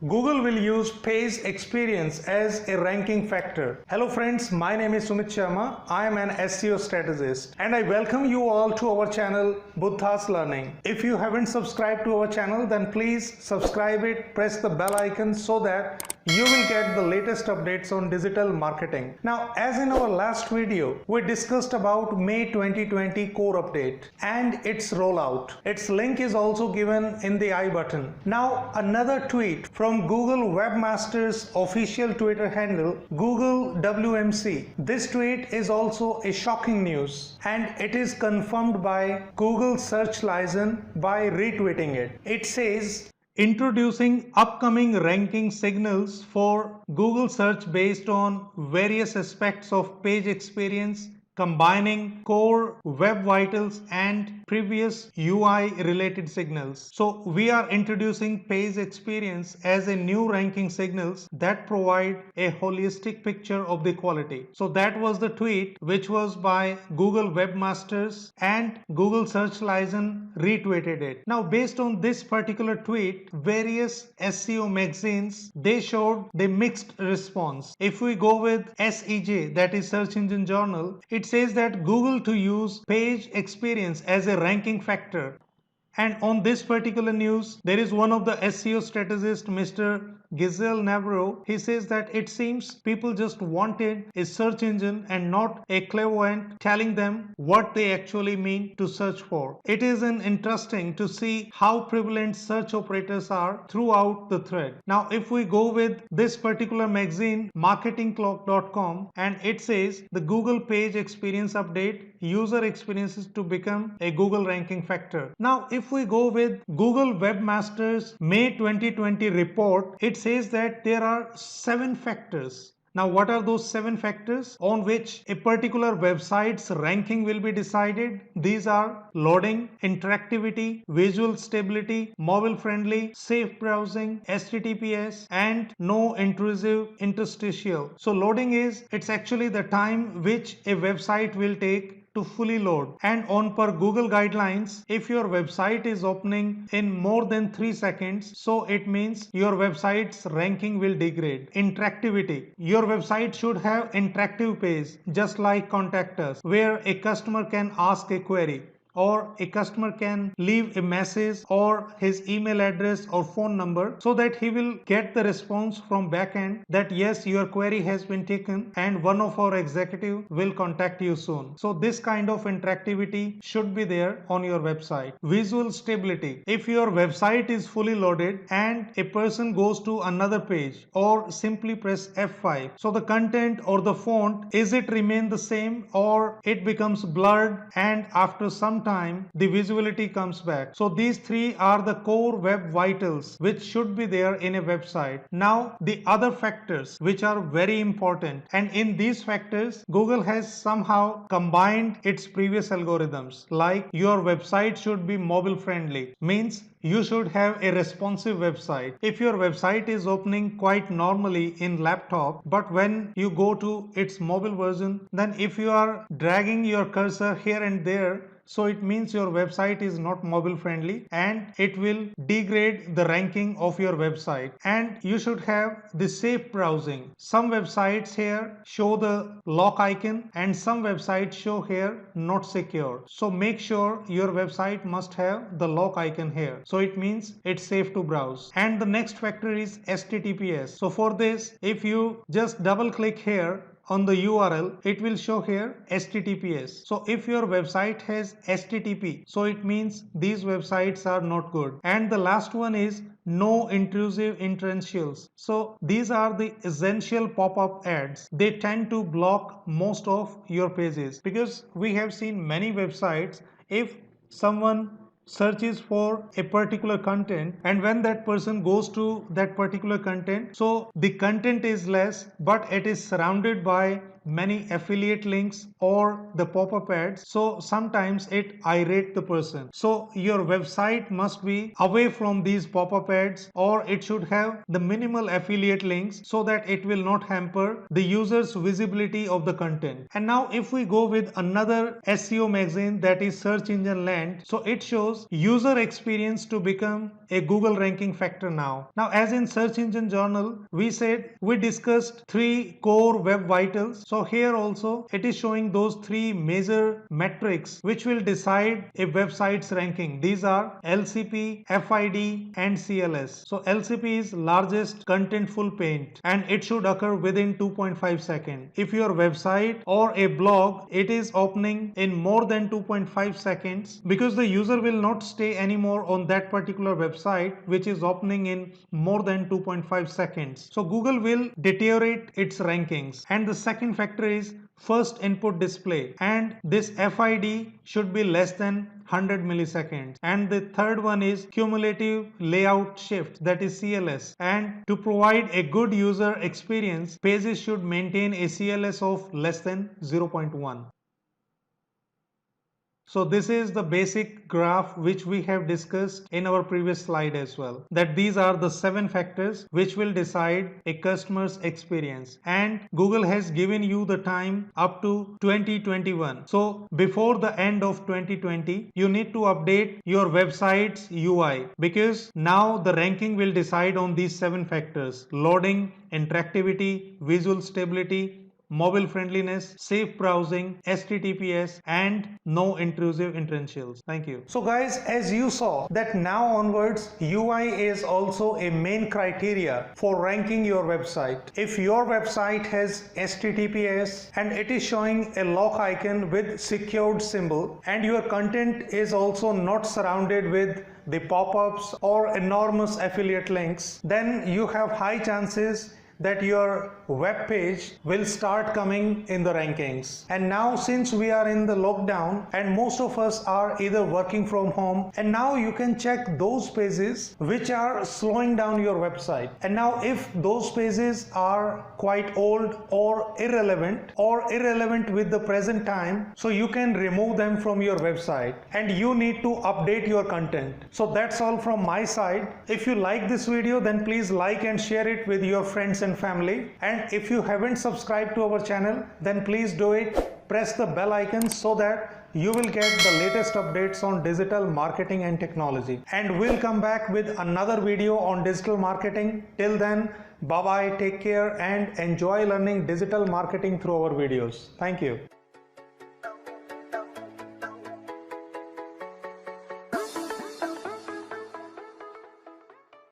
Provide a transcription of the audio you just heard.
Google will use page experience as a ranking factor. Hello friends, my name is Sumit Sharma. I am an SEO strategist and I welcome you all to our channel Buddha's Learning. If you haven't subscribed to our channel, then please subscribe it, press the bell icon so that you will get the latest updates on digital marketing. Now, as in our last video, we discussed about May 2020 core update and its rollout. Its link is also given in the I button. Now, another tweet from Google Webmaster's official Twitter handle, Google WMC. This tweet is also a shocking news and it is confirmed by Google Search Liaison by retweeting it. It says, introducing upcoming ranking signals for Google search based on various aspects of page experience, combining core web vitals and previous UI related signals. So we are introducing page experience as a new ranking signals that provide a holistic picture of the quality. So that was the tweet which was by Google Webmasters and Google Search Liaison retweeted it. Now based on this particular tweet, various SEO magazines, they showed the mixed response. If we go with SEJ, that is Search Engine Journal, it says that Google to use page experience as a ranking factor. And on this particular news, there is one of the SEO strategist, Mr. Giselle Navarro. He says that it seems people just wanted a search engine and not a clairvoyant telling them what they actually mean to search for. It is interesting to see how prevalent search operators are throughout the thread. Now, if we go with this particular magazine, marketingclock.com, and it says the Google page experience update, user experiences to become a Google ranking factor. Now, if we go with Google Webmasters May 2020 report, it says that there are 7 factors. Now, what are those 7 factors on which a particular website's ranking will be decided? These are loading, interactivity, visual stability, mobile friendly, safe browsing, HTTPS, and no intrusive interstitial. So loading it's actually the time which a website will take to fully load, and on per Google guidelines, if your website is opening in more than 3 seconds, so it means your website's ranking will degrade. Interactivity, your website should have interactive page just like Contact Us, where a customer can ask a query, or a customer can leave a message or his email address or phone number, so that he will get the response from backend that yes, your query has been taken and one of our executive will contact you soon. So this kind of interactivity should be there on your website. Visual stability, if your website is fully loaded and a person goes to another page or simply press F5, so the content or the font, is it remain the same or it becomes blurred, and after some time the visibility comes back. So these 3 are the core web vitals which should be there in a website. Now the other factors which are very important, and in these factors Google has somehow combined its previous algorithms, like your website should be mobile friendly, means you should have a responsive website. If your website is opening quite normally in laptop, but when you go to its mobile version, then if you are dragging your cursor here and there, so it means your website is not mobile friendly and it will degrade the ranking of your website. And you should have the safe browsing. Some websites here show the lock icon and some websites show here not secure. So make sure your website must have the lock icon here. So it means it's safe to browse. And the next factor is HTTPS. So for this, if you just double click here on the URL, it will show here HTTPS. So if your website has HTTP, so it means these websites are not good. And the last one is no intrusive interstitials. So these are the essential pop-up ads. They tend to block most of your pages, because we have seen many websites, if someone searches for a particular content and when that person goes to that particular content, so the content is less but it is surrounded by many affiliate links or the pop-up ads, so sometimes it irate the person. So your website must be away from these pop-up ads, or it should have the minimal affiliate links so that it will not hamper the user's visibility of the content. And now if we go with another SEO magazine, that is Search Engine Land, so it shows user experience to become a Google ranking factor now. Now as in Search Engine Journal, we discussed 3 core web vitals. So here also it is showing those 3 major metrics which will decide a website's ranking. These are LCP, FID and CLS. So LCP is largest contentful paint and it should occur within 2.5 seconds. If your website or a blog it is opening in more than 2.5 seconds, because the user will not stay anymore on that particular website which is opening in more than 2.5 seconds. So Google will deteriorate its rankings. And the second factor is first input display, and this FID should be less than 100 milliseconds. And the third one is cumulative layout shift, that is CLS. And to provide a good user experience, pages should maintain a CLS of less than 0.1. So this is the basic graph which we have discussed in our previous slide as well, that these are the 7 factors which will decide a customer's experience, and Google has given you the time up to 2021. So before the end of 2020 you need to update your website's UI, because now the ranking will decide on these 7 factors: loading, interactivity, visual stability, mobile friendliness, safe browsing, HTTPS, and no intrusive intentions. Thank you. So guys, as you saw that now onwards UI is also a main criteria for ranking your website. If your website has HTTPS and it is showing a lock icon with secured symbol, and your content is also not surrounded with the pop-ups or enormous affiliate links, then you have high chances that your web page will start coming in the rankings. And now since we are in the lockdown and most of us are either working from home, and now you can check those pages which are slowing down your website. And now if those pages are quite old or irrelevant with the present time, so you can remove them from your website and you need to update your content. So that's all from my side. If you like this video, then please like and share it with your friends and family. And if you haven't subscribed to our channel, then please do it. Press the bell icon so that you will get the latest updates on digital marketing and technology. And we'll come back with another video on digital marketing. Till then, bye bye, take care and enjoy learning digital marketing through our videos. Thank you.